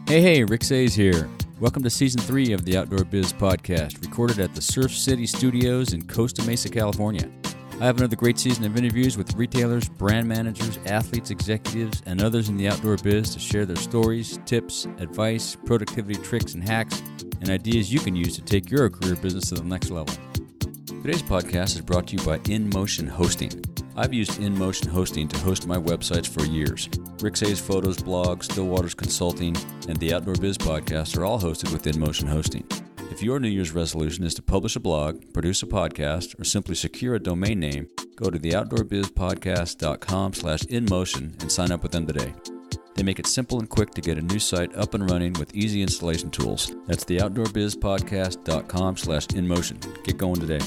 Hey, Rick Sayes here. Welcome to Season 3 of the Outdoor Biz Podcast, recorded at the Surf City Studios in Costa Mesa, California. I have another great season of interviews with retailers, brand managers, athletes, executives, and others in the outdoor biz to share their stories, tips, advice, productivity tricks and hacks, and ideas you can use to take your career business to the next level. Today's podcast is brought to you by InMotion Hosting. I've used InMotion Hosting to host my websites for years. Rick Sayes Photos, blogs, Stillwater's Consulting, and the Outdoor Biz Podcast are all hosted with InMotion Hosting. If your New Year's resolution is to publish a blog, produce a podcast, or simply secure a domain name, go to theoutdoorbizpodcast.com/InMotion and sign up with them today. They make it simple and quick to get a new site up and running with easy installation tools. That's theoutdoorbizpodcast.com/InMotion. Get going today.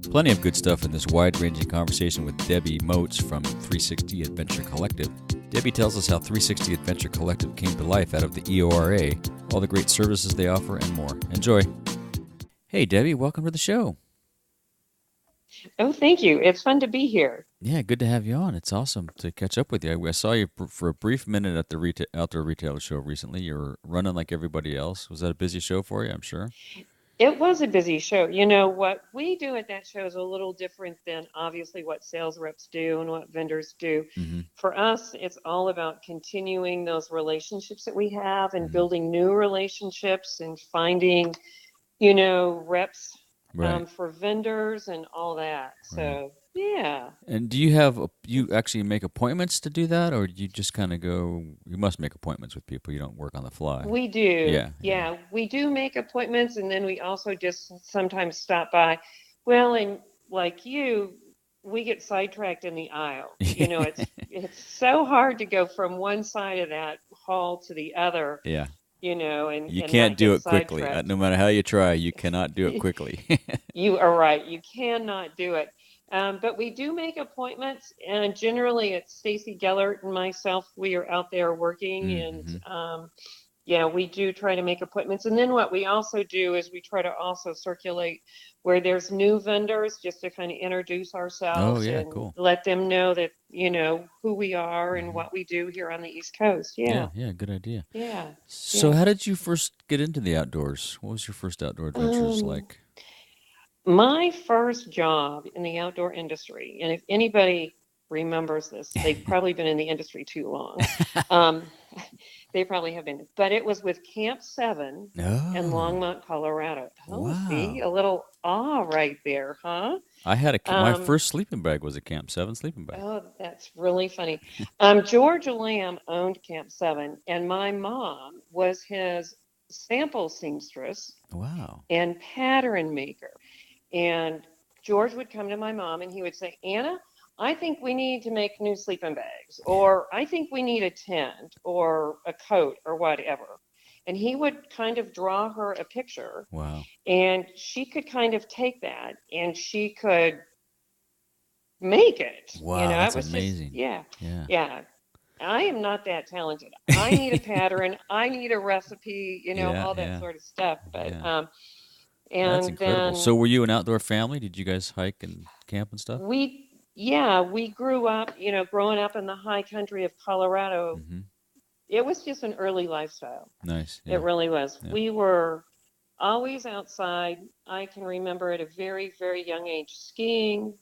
Plenty of good stuff in this wide-ranging conversation with Debbie Motz from 360 Adventure Collective. Debbie tells us how 360 Adventure Collective came to life out of the EORA, all the great services they offer, and more. Enjoy. Hey, Debbie, welcome to the show. Oh, thank you. It's fun to be here. Yeah, good to have you on. It's awesome to catch up with you. I saw you for a brief minute at the Outdoor Retailer Show recently. You were running like everybody else. Was that a busy show for you, I'm sure? It was a busy show. You know, what we do at that show is a little different than obviously what sales reps do and what vendors do. Mm-hmm. For us, it's all about continuing those relationships that we have and building new relationships and finding, reps for vendors and all that. So, yeah. And do you actually make appointments to do that, or do you just kind of go, you must make appointments with people, you don't work on the fly? We do. Yeah. We do make appointments, and then we also just sometimes stop by. Well, and like you, we get sidetracked in the aisle. It's so hard to go from one side of that hall to the other. Yeah. And you can't do it quickly. No matter how you try, you cannot do it quickly. You are right. You cannot do it. But we do make appointments, and generally it's Stacy Gellert and myself. We are out there working, and we do try to make appointments. And then what we also do is we try to also circulate where there's new vendors, just to kind of introduce ourselves cool. Let them know that, who we are and what we do here on the East Coast. Yeah, good idea. Yeah. So how did you first get into the outdoors? What was your first outdoor adventures like? My first job in the outdoor industry, and if anybody remembers this, they've probably been in the industry too long. They probably have been. But it was with Camp 7 in Longmont, Colorado. Oh, wow. See? A little awe right there, huh? I had my first sleeping bag was a Camp 7 sleeping bag. Oh, that's really funny. George Lamb owned Camp 7, and my mom was his sample seamstress. Wow. And pattern maker. And George would come to my mom and he would say, Anna, I think we need to make new sleeping bags, or I think we need a tent or a coat or whatever. And he would kind of draw her a picture. Wow. And she could kind of take that and she could make it. Wow, that's amazing. Yeah. I am not that talented. I need a pattern. I need a recipe, all that sort of stuff. But and that's incredible. So were you an outdoor family? Did you guys hike and camp and stuff? We grew up, growing up in the high country of Colorado. Mm-hmm. It was just an early lifestyle. Nice. Yeah. It really was. Yeah. We were always outside. I can remember at a very, very young age skiing,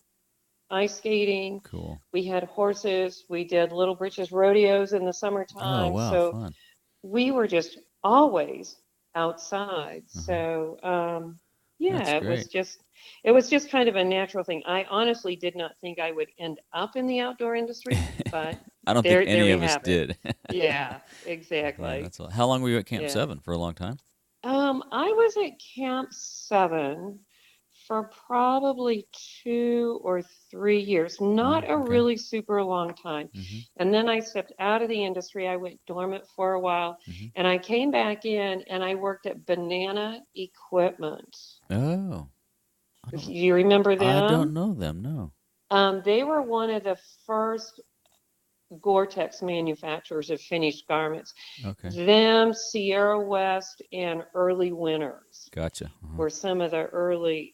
ice skating. Cool. We had horses. We did Little Britches Rodeos in the summertime. Oh, wow, so fun. We were just always outside. So it was just kind of a natural thing. I honestly did not think I would end up in the outdoor industry, but I don't think any of us did. Yeah, exactly. Yeah, how long were you at Camp 7? For a long time? I was at Camp 7 for probably 2 or 3 years, not a really super long time. Mm-hmm. And then I stepped out of the industry. I went dormant for a while, and I came back in and I worked at Banana Equipment. Oh. You remember them? I don't know them, no. They were one of the first Gore-Tex manufacturers of finished garments. Okay. Them, Sierra West, and Early Winters. Gotcha. Were some of the early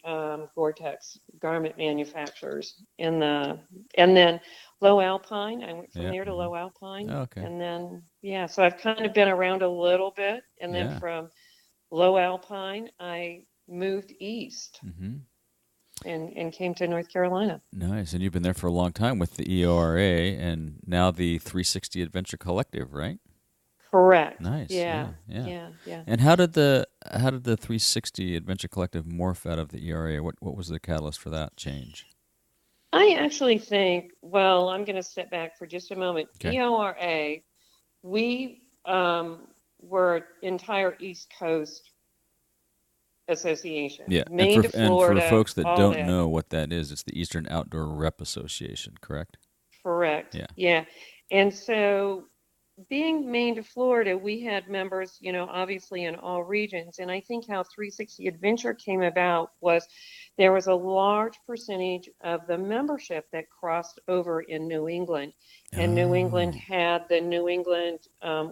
Gore-Tex garment manufacturers. And then Lowe Alpine. I went from there to Lowe Alpine. Okay. And then, Yeah. So I've kind of been around a little bit, and then Yeah. from Lowe Alpine, I moved east Mm-hmm. and came to North Carolina. Nice. And you've been there for a long time with the EORA and now the 360 Adventure Collective, right? Correct. Nice. Yeah. Yeah. Yeah. Yeah. Yeah. And how did the 360 Adventure Collective morph out of the ERA? What was the catalyst for that change? I actually think, well, I'm going to step back for just a moment. Okay. EORA, we were entire East Coast Association, Yeah, and Maine for to and for Florida, folks that all don't that. know what that is, it's the Eastern Outdoor Rep Association, correct? Correct. Yeah. Yeah. And so being Maine to Florida, we had members, obviously in all regions. And I think how 360 Adventure came about was there was a large percentage of the membership that crossed over in New England. And New England Oh. had the New England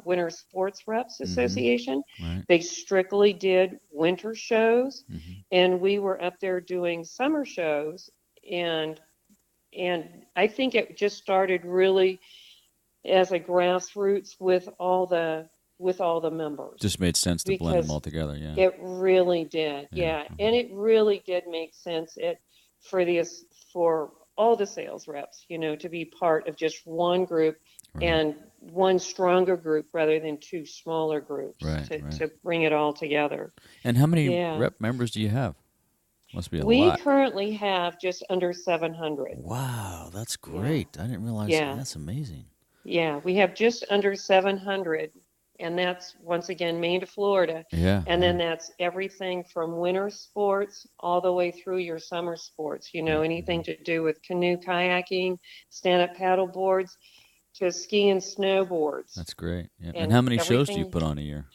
Winter Sports Reps Mm-hmm. Association. Right. They strictly did winter shows, Mm-hmm. and we were up there doing summer shows. And I think it just started really as a grassroots with all the members, Just made sense to blend them because all together. Yeah. it really did. Yeah. Yeah, and it really did make sense for this for all the sales reps, to be part of just one group Right. and one stronger group rather than two smaller groups Right. Right. to bring it all together. And how many Yeah. rep members do you have? Must be a We lot. currently have just under 700. Wow, that's Yeah. great. I didn't realize Yeah. that's amazing. Yeah, we have just under 700, and that's once again Maine to Florida. Yeah. And Yeah. then that's everything from winter sports all the way through your summer sports, anything to do with canoe kayaking, stand-up paddle boards, to ski and snowboards, That's great. Yeah. And and how many shows do you everything. put on a year?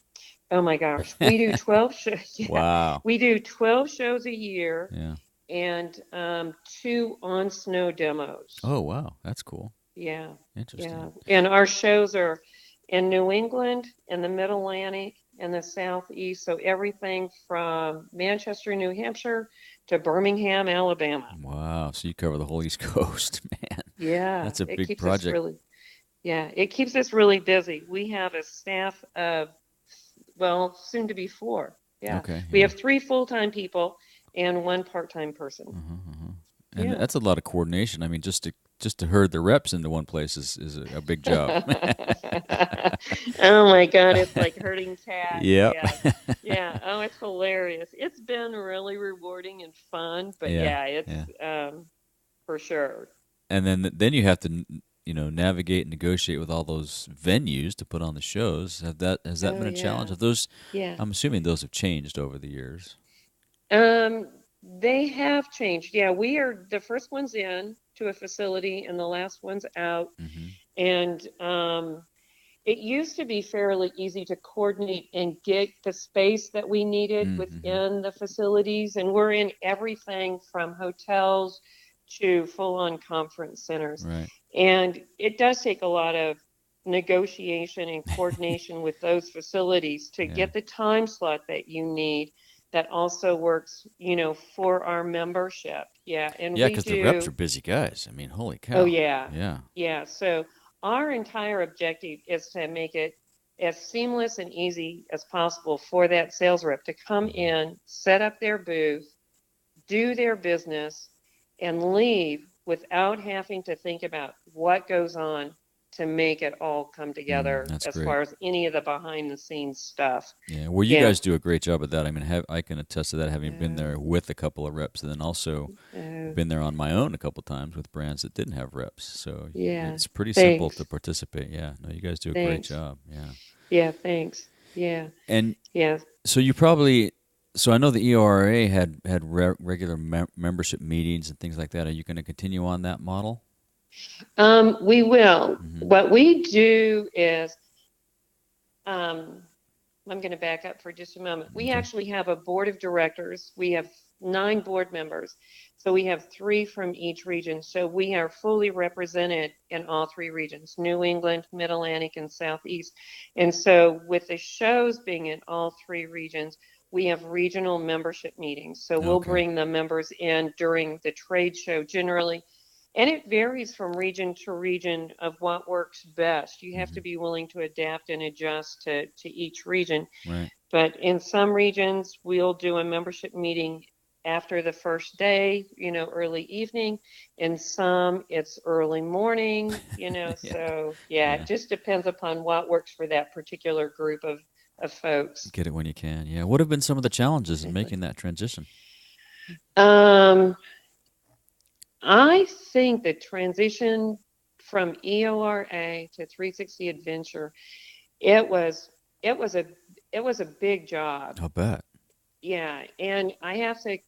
Oh my gosh, we do 12 shows. Yeah, Wow. we do 12 shows a year, Yeah. and two on snow demos. Oh, wow. That's cool. Yeah, Interesting. yeah. And our shows are in New England, in the Mid-Atlantic, and the Southeast. So everything from Manchester, New Hampshire to Birmingham, Alabama. Wow. So you cover the whole East Coast, man. Yeah, That's a it big keeps us project. really, yeah, it keeps us really busy. We have a staff of, well, soon to be four. Yeah. Okay. We Yeah. have three full-time people and one part-time person. And Yeah. that's a lot of coordination. I mean, just to herd the reps into one place is a big job. Oh my God, it's like herding cats. Yep. Yeah. Yeah. Oh, it's hilarious. It's been really rewarding and fun, but Yeah. yeah, it's for sure. And then you have to navigate and negotiate with all those venues to put on the shows. Has that Oh been a challenge? yeah. Have those? Yeah. I'm assuming those have changed over the years. They have changed. Yeah, we are the first ones in to a facility and the last ones out. Mm-hmm. And it used to be fairly easy to coordinate and get the space that we needed Mm-hmm. within the facilities. And we're in everything from hotels to full-on conference centers. Right. And it does take a lot of negotiation and coordination with those facilities to Yeah. get the time slot that you need that also works, for our membership. Yeah, and Yeah, we because the reps do. are busy guys. I mean, holy Oh cow. yeah, Yeah. yeah. So our entire objective is to make it as seamless and easy as possible for that sales rep to come in, set up their booth, do their business, and leave without having to think about what goes on to make it all come together That's as great. far as any of the behind the scenes stuff. Yeah. Well, you Yeah. guys do a great job at that. I mean, I can attest to that, having been Uh, there with a couple of reps, and then also uh, been there on my own a couple times with brands that didn't have reps. So yeah. it's pretty simple Thanks. to participate. Yeah. No, you guys do a great Thanks. job. Yeah. Yeah, thanks. Yeah. And Yeah. so so I know the EORA had regular membership meetings and things like that. Are you going to continue on that model? We will. Mm-hmm. What we do is, I'm going to back up for just a moment. We Okay. actually have a board of directors. We have 9 board members. So we have 3 from each region. So we are fully represented in all 3 regions, New England, Mid-Atlantic, and Southeast. And so with the shows being in all 3 regions, we have regional membership meetings. So we'll Okay. bring the members in during the trade show. Generally, And it varies from region to region of what works best. You have to Mm-hmm. be willing to adapt and adjust to each region. Right. But in some regions, we'll do a membership meeting after the first day, early evening. In some, it's early morning, Yeah. so yeah, it Yeah. just depends upon what works for that particular group of folks. Get it when you can. Yeah. What have been some of the challenges in Exactly. making that transition? Um, I think the transition from EORA to 360 Adventure, it was it was a it was a big job. I'll bet. Yeah, and I have to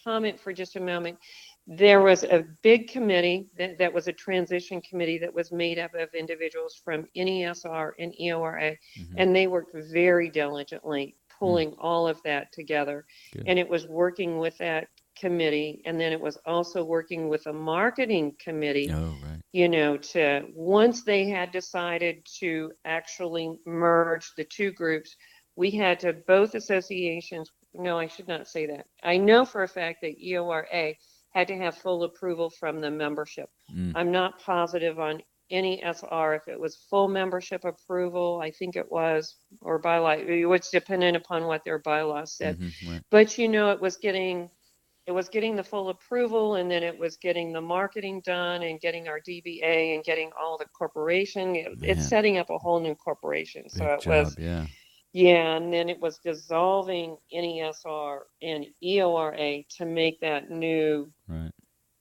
comment for just a moment. There was a big committee that was a transition committee that was made up of individuals from NESR and EORA, Mm-hmm. and they worked very diligently Mm, pulling all of that together. good. And it was working with that committee, and then it was also working with a marketing committee, Oh, right. to once they had decided to actually merge the two groups, we had to both associations. No, I should not say that. I know for a fact that EORA had to have full approval from the membership. Mm. I'm not positive on any SR if it was full membership approval. I think it was, or bylaw. It was dependent upon what their bylaws said. Mm-hmm. Right. But it was getting the full approval, and then it was getting the marketing done and getting our DBA and getting all the corporation. It's Man, setting up a whole new corporation. So big it was, job. Yeah. yeah, and then it was dissolving NESR and EORA to make Right.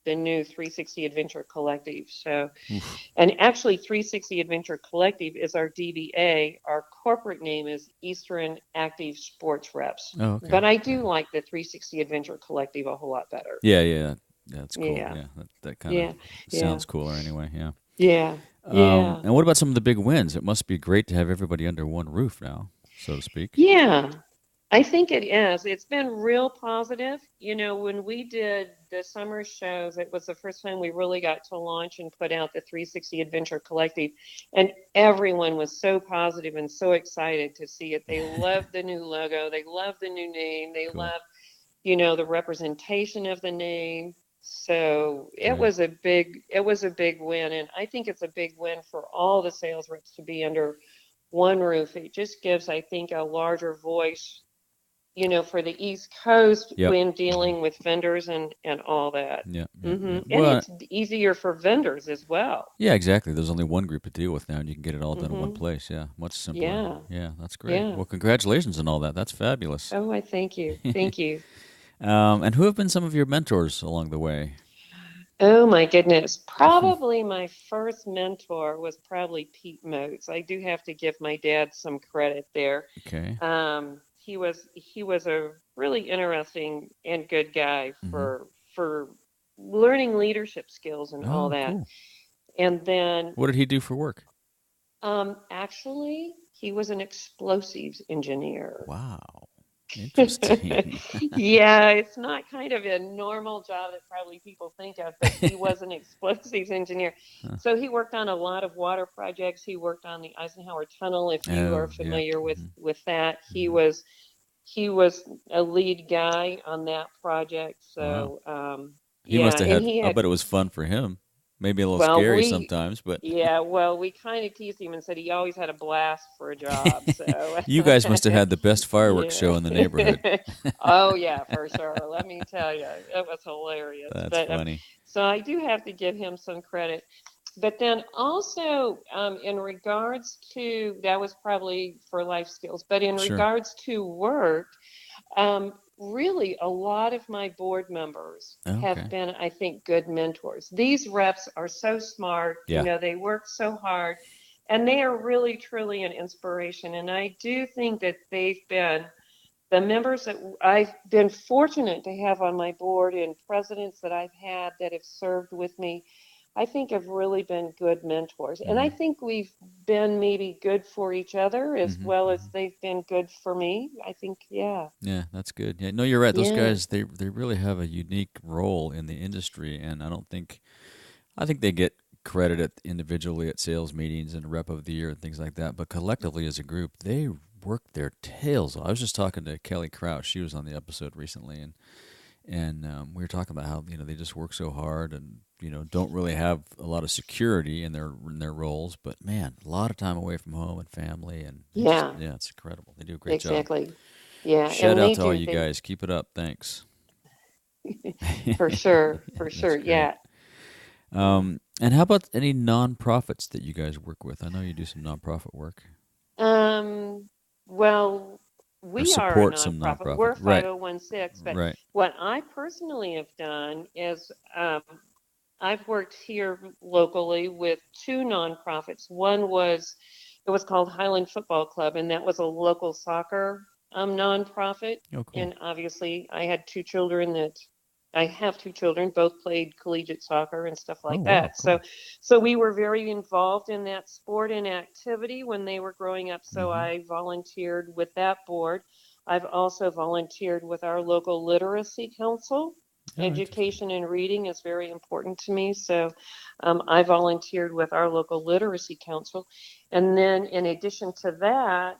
the new 360 Adventure Collective. So, Oof. and actually 360 Adventure Collective is our DBA. Our corporate name is Eastern Active Sports Reps. Oh, okay. But I do like the 360 Adventure Collective a whole lot better. Yeah. Yeah. That's cool. Yeah, Yeah. That kind of yeah, yeah, sounds cooler anyway. Yeah. yeah, yeah, And what about some of the big wins? It must be great to have everybody under one roof now, so to speak. yeah. I think it is. It's been real positive. When we did the summer shows, it was the first time we really got to launch and put out the 360 Adventure Collective. And everyone was so positive and so excited to see it. They loved the new logo. They loved the new name. They Cool. loved, the representation of the name. So Good. it was a big win. And I think it's a big win for all the sales reps to be under one roof. It just gives, I think, a larger voice, for the East Coast Yep. when dealing with vendors and all that. Yeah. Yeah. And Yeah. Well, it's easier for vendors as well. yeah, exactly. There's only one group to deal with now, and you can get it all done in one hmm place. Yeah. Much simpler. Yeah, Yeah. That's great. yeah. Well, congratulations on all that. That's fabulous. Oh, I thank you. Thank you. And who have been some of your mentors along the way? Oh my goodness. Probably my first mentor was probably Pete Motz. I do have to give my dad some credit there. Okay. He was a really interesting and good guy Mm-hmm. for learning leadership skills and all Oh, that. cool. And then What did he do for work? actually, he was an explosives engineer. Wow. Interesting. Yeah, it's not kind of a normal job that probably people think of, but he was an explosives engineer. Huh. So he worked on a lot of water projects. He worked on the Eisenhower Tunnel, if you are Oh, yeah. familiar with Mm-hmm. with that. He Mm-hmm. was he was a lead guy on that project. Wow. So He must yeah, have and had, he I'll had bet it was fun for him. Maybe a little well, scary we sometimes, but yeah, well, we kind of teased him and said he always had a blast for a job. So, you guys must have had the best fireworks yeah. show in the neighborhood. Oh, yeah, for sure. Let me tell you, it was hilarious. That's But funny. so I do have to give him some credit. But then also, in regards to that was probably for life skills, but in Sure. regards to work, really, a lot of my board members have Okay. been, I think, good mentors. These reps are so smart, Yeah. they work so hard, and they are really, truly an inspiration. And I do think that they've been the members that I've been fortunate to have on my board and presidents that I've had that have served with me. I think have really been good mentors. And I Mm-hmm. think we've been maybe good for each other as Mm-hmm. well as Mm-hmm. they've been good for me. I think, yeah. Yeah, that's good. Yeah, no, you're right. Those Yeah. guys, they really have a unique role in the industry, and I think they get credited individually at sales meetings and rep of the year and things like that, but collectively as a group, they work their tails off. I was just talking to Kelly Crouch. She was on the episode recently, and we were talking about how they just work so hard and don't really have a lot of security in their roles, but man, a lot of time away from home and family, and Yeah, it's incredible. They do a great job. exactly. Yeah, Shout and out they to all do. you guys. Keep it up. Thanks. For sure, for That's sure. great. Yeah. Yeah. And how about any nonprofits that you guys work with? I know you do some nonprofit work Um, well, or we are a support some nonprofit. nonprofit. We're Right. 5016, but Right. what I personally have done is I've worked here locally with two nonprofits. It was called Highland Football Club, and that was a local soccer nonprofit. Oh, cool. And obviously, I have two children, both played collegiate soccer and stuff Oh, like wow. that. Cool. So we were very involved in that sport and activity when they were growing up. So Mm-hmm. I volunteered with that board. I've also volunteered with our local literacy council. Oh, interesting. Education and reading is very important to me. So I volunteered with our local literacy council. And then in addition to that,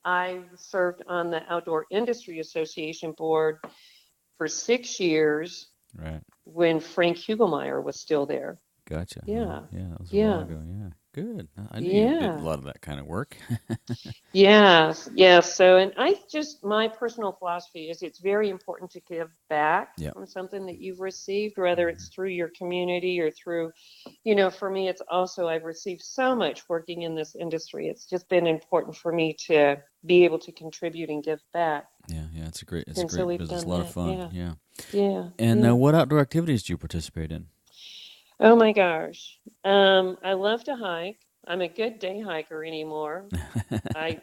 I served on the Outdoor Industry Association board for 6 years Right. when Frank Hugelmeyer was still there. Gotcha. Yeah. Yeah, that was a while Yeah. ago. Yeah. Good. I knew you did a Yeah. lot of that kind of work. Yes, yes. So, and my personal philosophy is it's very important to give back Yeah. from something that you've received, whether it's through your community or through, for me, it's also, I've received so much working in this industry. It's just been important for me to be able to contribute and give back. Yeah. It's a great And so we've business. A done lot of that. fun. Yeah. Yeah. Yeah. And Yeah. what outdoor activities do you participate in? Oh my gosh. I love to hike. I'm a good day hiker anymore. I,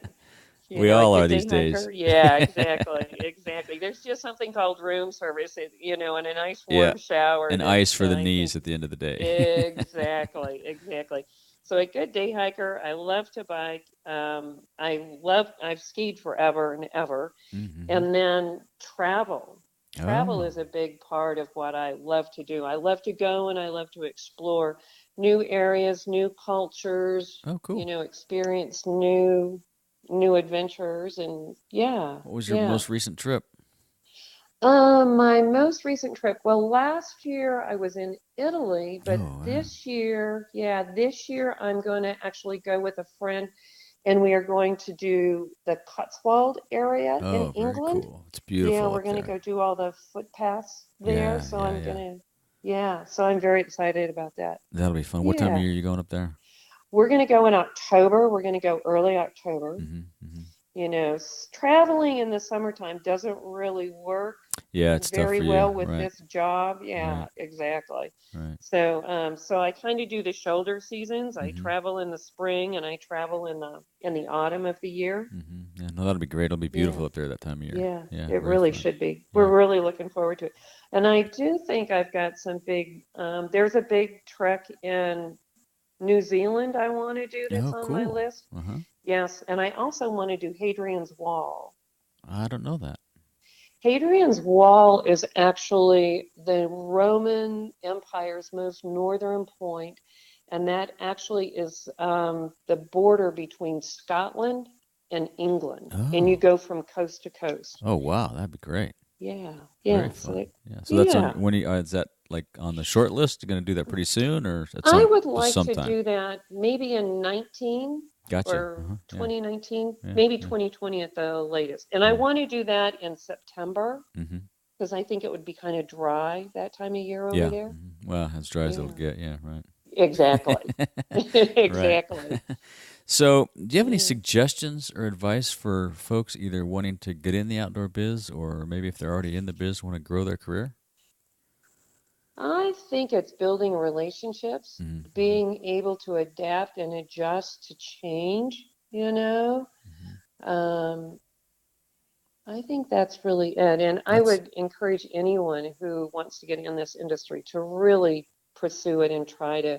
We a all are good these day days. hiker. Yeah, exactly, exactly. There's just something called room service, and a nice Yeah. warm shower And that's ice for the nice and knees at the end of the day. exactly, exactly. So a good day hiker. I love to bike. I've skied forever and ever. Mm-hmm. And then travel. Travel Oh. is a big part of what I love to do. I love to go and I love to explore new areas, new cultures, Oh, cool. experience new adventures and yeah, What was your yeah. most recent trip? My most recent trip, well, last year I was in Italy, but Oh, yeah. this year I'm going to actually go with a friend and we are going to do the Cotswold area in Oh, very England. cool. It's Yeah, beautiful we're up going to there. go do all the footpaths there. Yeah, So yeah, I'm yeah. going to, yeah, so I'm very excited about that. That'll be fun. What time of Yeah, year are you going up there? we're going to go in October. We're going to go early October. Mm-hmm. Mm-hmm. Traveling in the summertime doesn't really work Yeah, it's tough very for you. well with Right. this job. Right. Yeah, exactly. Right. So I kind of do the shoulder seasons. I Mm-hmm. travel in the spring and I travel in the autumn of the year. Mm-hmm. Yeah, no, that'll be great. It'll be Yeah. beautiful up there that time of year. Yeah, Yeah, it very really fun. should be. Yeah. We're really looking forward to it. And I do think I've got some there's a big trek in New Zealand I want to do that's Oh, on my cool. list. Uh-huh. Yes, and I also want to do Hadrian's Wall. I don't know that. Hadrian's Wall is actually the Roman Empire's most northern point, and that actually is the border between Scotland and England, and you Oh. go from coast to coast. Oh, wow. That'd be great. Yeah, Very yeah. fun. Yeah. So that's on Yeah. when you is that like on the short list? You're going to do that pretty soon or at I some would just like to sometime? do that maybe in 19 Gotcha. or Uh-huh. Yeah. 2019, Yeah. maybe Yeah. 2020 at the latest. And I Yeah. want to do that in September Mm-hmm. because I think it would be kind of dry that time of year over Yeah. there. Mm-hmm. Well, as dry as it'll Yeah, get. Yeah. Right. exactly. Right. Exactly. So, do you have any Yeah. suggestions or advice for folks either wanting to get in the outdoor biz or maybe if they're already in the biz want to grow their career? I think it's building relationships, Mm-hmm. being able to adapt and adjust to change, you know. Mm-hmm. Um, I think that's really it. And I That's would encourage anyone who wants to get in this industry to really pursue it and try to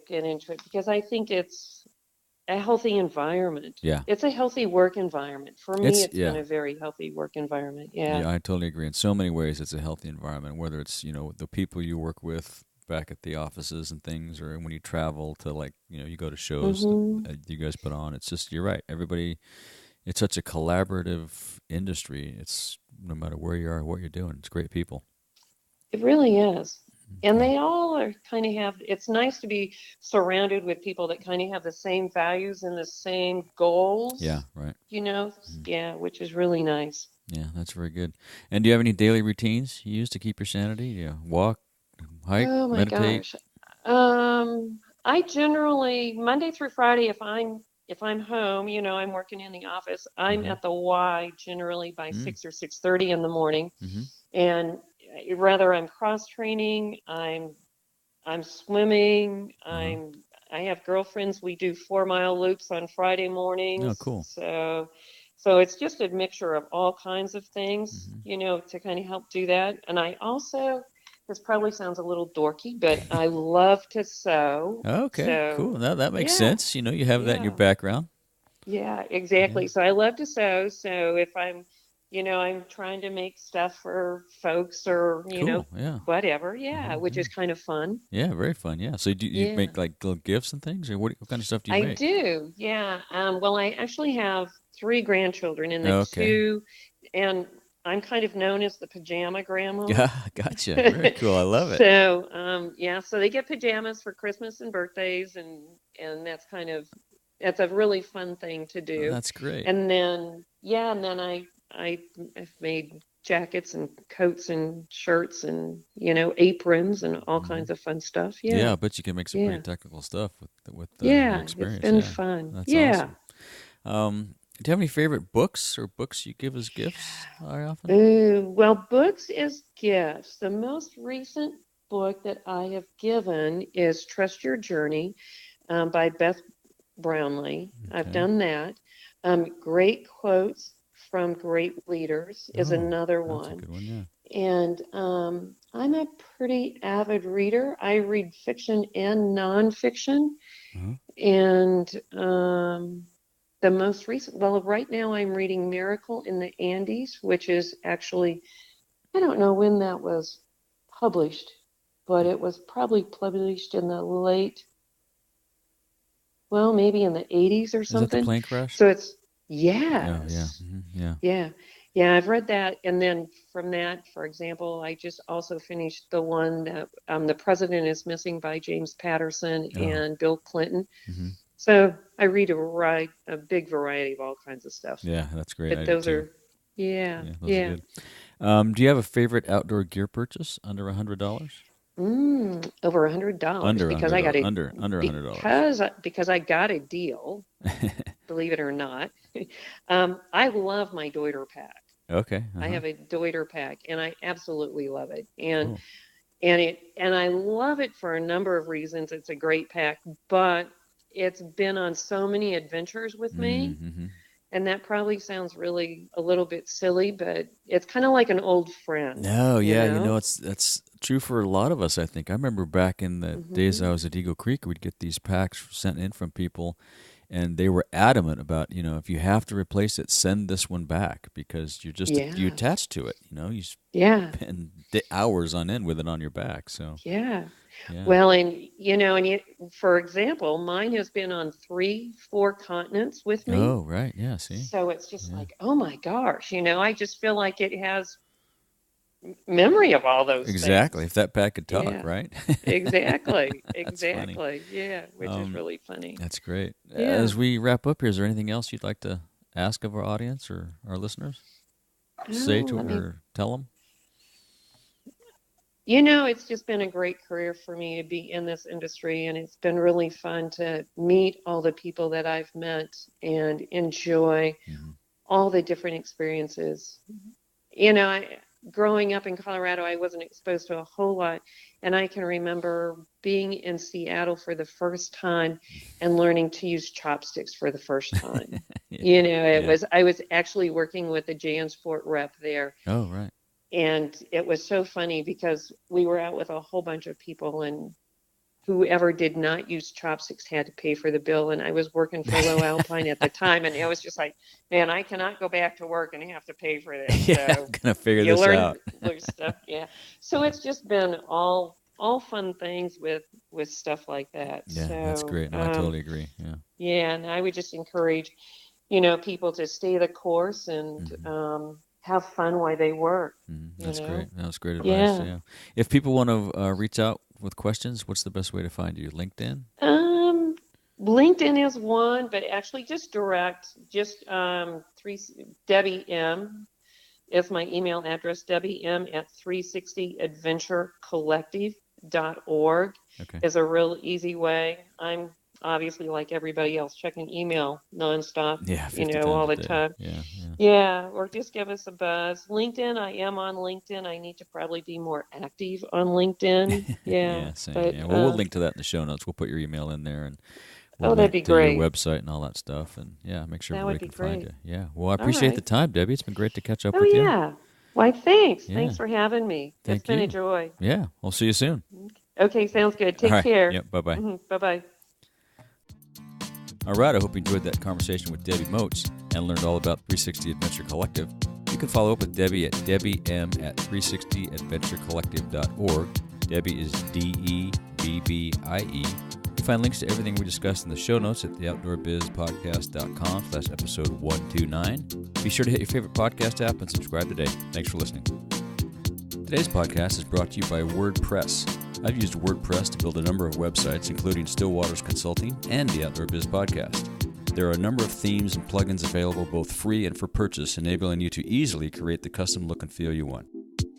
get into it because I think it's a healthy environment. yeah. It's a healthy work environment. For me, It's it's been yeah. a very healthy work environment. Yeah. Yeah, I totally agree. In so many ways, it's a healthy environment. Whether it's the people you work with back at the offices and things, or when you travel to like you go to shows Hmm. that you guys put on. It's just you're right. Everybody. It's such a collaborative industry. It's no matter where you are, what you're doing. It's great people. It really is. And they all are kind of have, it's nice to be surrounded with people that kind of have the same values and the same Yeah, goals, right. yeah, which is really nice. Yeah, that's very good. And do you have any daily routines you use to keep your sanity? Do you walk, hike, Oh my meditate? gosh. I generally Monday through Friday, if I'm home, I'm working in the office, I'm Mm-hmm. at the Y generally by Mm. 6 or 6:30 in the morning. Mm-hmm. And rather I'm cross training, I'm swimming, Uh-huh. I have girlfriends, we do 4 mile loops on Friday Oh, mornings. cool. So it's just a mixture of all kinds of things, Mm-hmm. to kind of help do that. And I also, this probably sounds a little dorky, but I love to sew. Okay, cool. So That makes yeah, sense. You have that in your yeah. background. Yeah, Yeah. exactly. So I love to sew. So if I'm trying to make stuff for folks or, Cool. Yeah. whatever, Uh-huh. yeah, which Yeah. is kind of fun. Yeah, very fun. Yeah. So do you Yeah, make like little gifts and things, or what kind of stuff do you I make? do. Yeah. Well, I actually have three grandchildren, and the Okay. two, and I'm kind of known as the pajama grandma. Yeah, gotcha. Very cool. I love it. So, yeah, so they get pajamas for Christmas and birthdays, and that's a really fun thing to Oh, do. that's great. And then, yeah, and then I've made jackets and coats and shirts and aprons and all Hmm. kinds of fun stuff. Yeah, Yeah, I bet you can make some pretty yeah, technical stuff with your yeah. It's experience. been Yeah, fun. that's Yeah. awesome. Do you have any favorite books or books you give as gifts very often? Ooh, well, books as gifts. The most recent book that I have given is Trust Your Journey by Beth Brownlee. I've Okay. done that. Great quotes from great leaders is Oh, another that's a one. good one. Yeah. And I'm a pretty avid reader. I read fiction and nonfiction. Uh-huh. And the most recent, well, right now I'm reading Miracle in the Andes, which is actually, I don't know when that was published, but it was probably published in the late, well, maybe in the 80s or Is that the something. plane crash? So it's, Oh, yeah. yes, Yeah. yeah, yeah, I've read that. And then from that, for example, I just also finished the one that The President is Missing by James Patterson Oh. and Bill Clinton. Hmm. So I read a big variety of all kinds of stuff. Yeah, that's great. But I do those too. are, yeah, Yeah, those are yeah. good. Do you have a favorite outdoor gear purchase under $100? Over $100 Under because I got $100. a Under $100. because I got a deal, believe it or not. I love my Deuter pack. Okay. I Uh-huh. have a Deuter pack and I absolutely love it. Cool. And I love it for a number of reasons. It's a great pack, but it's been on so many adventures with me. Mm-hmm. And that probably sounds really a little bit silly, but it's kind of like an old friend, No, you yeah, know? that's true for a lot of us, I think. I remember back in the days Hmm. I was at Eagle Creek, we'd get these packs sent in from people, and they were adamant about, if you have to replace it, send this one back because you Yes. attach to it, you Yeah. spend hours on end with it on your back. So, Yeah. yeah. Well, for example, mine has been on 4 continents with me. Oh, right. Yeah, see? So it's just Yeah. like, oh my gosh, I just feel like it has memory of all those Exactly. things. If that pack could talk, Yeah, right? exactly. That's funny. Exactly. Yeah, which is Um, really funny. that's great. Yeah. As we wrap up here, is there anything else you'd like to ask of our audience or our listeners? Say Oh, to let me or tell them? It's just been a great career for me to be in this industry, and it's been really fun to meet all the people that I've met and enjoy Hmm. all the different experiences. Growing up in Colorado, I wasn't exposed to a whole lot, and I can remember being in Seattle for the first time and learning to use chopsticks for the first time. Yeah. It Yeah. was I was actually working with the JanSport rep there. Oh, right. And it was so funny because we were out with a whole bunch of people, and whoever did not use chopsticks had to pay for the bill. And I was working for Lowe Alpine at the time, and it was just like, man, I cannot go back to work and have to pay for this. Yeah, I'm So gonna figure you this out. learn stuff, yeah. So it's just been all fun things with stuff like that. Yeah, that's So great. No, I totally agree. Yeah. yeah, and I would just encourage people to stay the course and Hmm. have fun while they work. That's great. That's great advice. Yeah. If people want to reach out with questions, what's the best way to find you? LinkedIn? LinkedIn is one, but actually just direct, Debbie M is my email address, Debbie M at 360adventurecollective.org is a real easy way. I'm obviously, like everybody else, checking email nonstop, all the time. Yeah, or just give us a buzz. LinkedIn, I am on LinkedIn. I need to probably be more active on LinkedIn. Yeah. Same. But, well, we'll link to that in the show notes. We'll put your email in there, and we'll that'd be great. Your website and all that stuff, and make sure everybody can find you. Yeah. Well, I appreciate the time, Debbie. It's been great to catch up with you. Oh, yeah. Why, thanks. Yeah. Thanks for having me. It's been a joy. Yeah. We'll see you soon. Okay, sounds good. Take care. Yep. Bye-bye. Bye-bye. All right, I hope you enjoyed that conversation with Debbie Motz and learned all about 360 Adventure Collective. You can follow up with Debbie at debbiem@360adventurecollective.org. Debbie is DEBBIE. You find links to everything we discussed in the show notes at theoutdoorbizpodcast.com/episode 129. Be sure to hit your favorite podcast app and subscribe today. Thanks for listening. Today's podcast is brought to you by WordPress. I've used WordPress to build a number of websites, including Stillwater's Consulting and the Outdoor Biz Podcast. There are a number of themes and plugins available, both free and for purchase, enabling you to easily create the custom look and feel you want.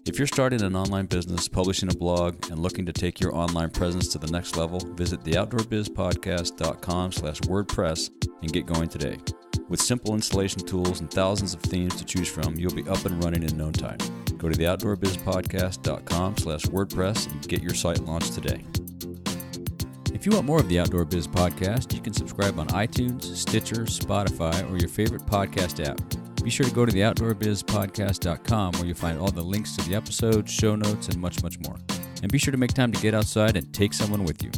If you're starting an online business, publishing a blog, and looking to take your online presence to the next level, visit theoutdoorbizpodcast.com/WordPress and get going today. With simple installation tools and thousands of themes to choose from, you'll be up and running in no time. Go to theoutdoorbizpodcast.com/WordPress and get your site launched today. If you want more of the Outdoor Biz Podcast, you can subscribe on iTunes, Stitcher, Spotify, or your favorite podcast app. Be sure to go to theoutdoorbizpodcast.com where you'll find all the links to the episodes, show notes, and much, much more. And be sure to make time to get outside and take someone with you.